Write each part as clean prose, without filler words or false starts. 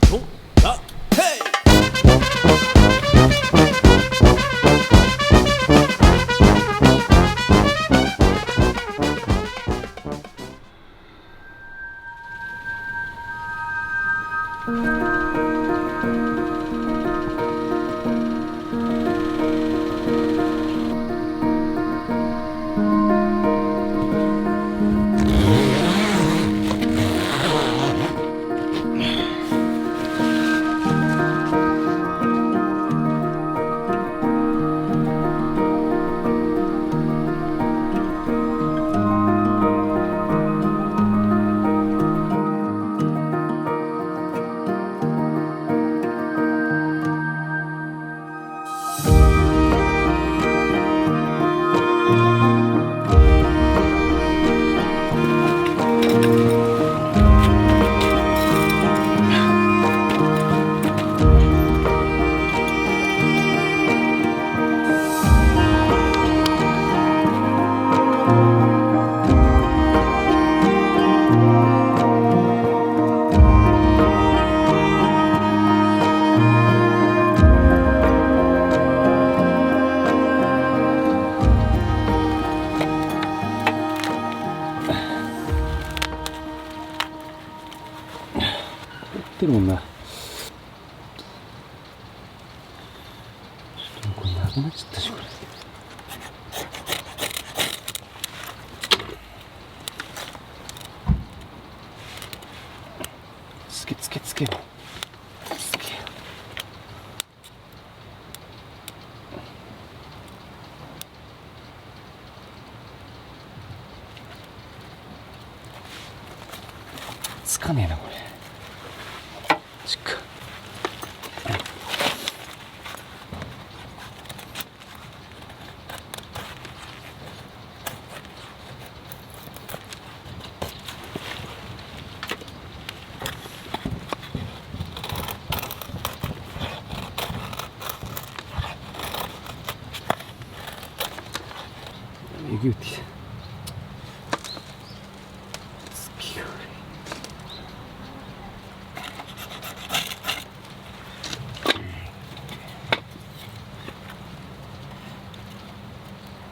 とらへい。ってるもんな。ちょっとこれなくなっちゃったし、これ。つけつけつけよ。つけよ。つかねえな、これ。ちっか。えぐってきた。つきよ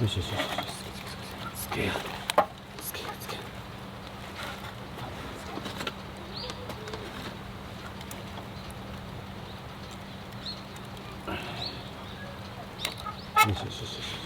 り。よしよしよし。つけよ。つけよつけよ。よしよしよしよし。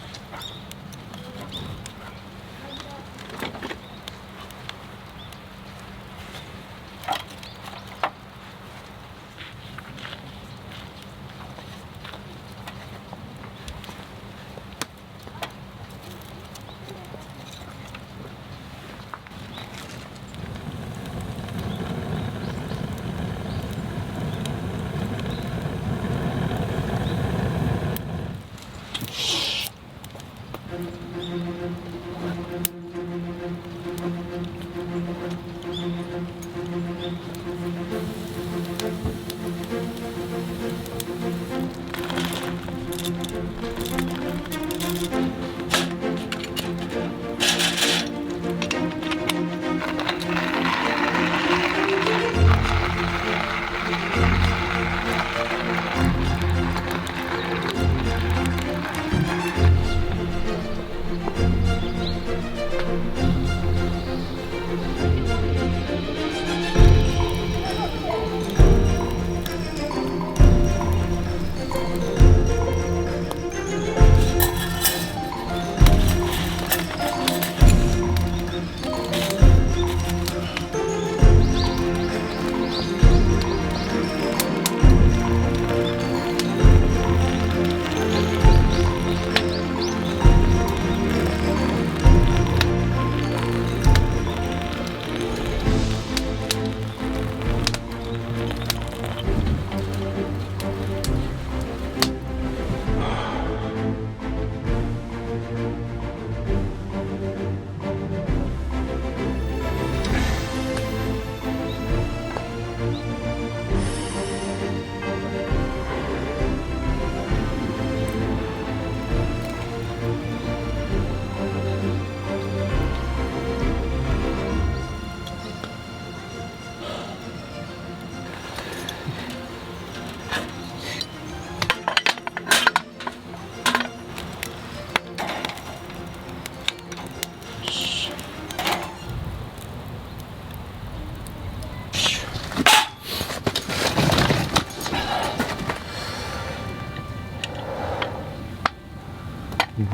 あ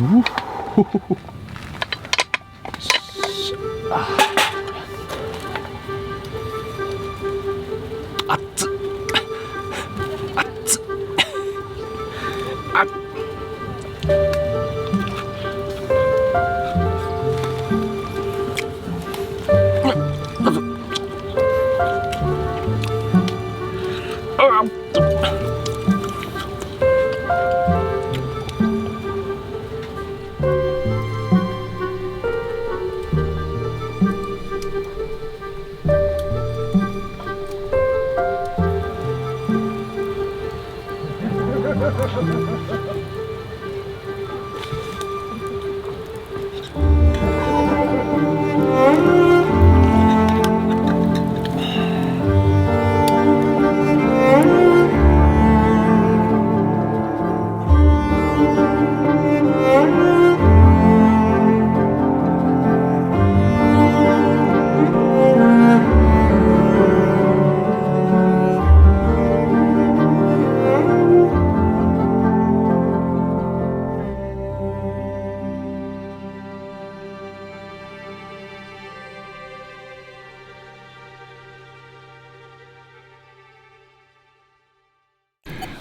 っつあっつあっ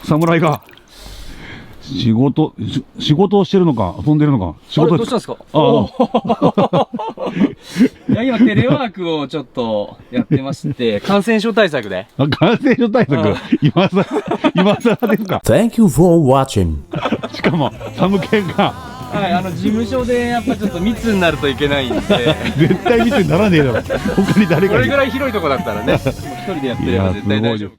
侍が仕事をしてるのか遊んでるのか。仕事どうしたんですか？あいや、今テレワークをちょっとやってまして、感染症対策で。あ、感染症対策、今更ですか。 Thank you for watching. しかもサムケンがはい、事務所でやっぱちょっと密になるといけないんで、絶対密にならねえだろ。他に誰かいる。これぐらい広いとこだったらね、もう一人でやってれば絶対大丈夫。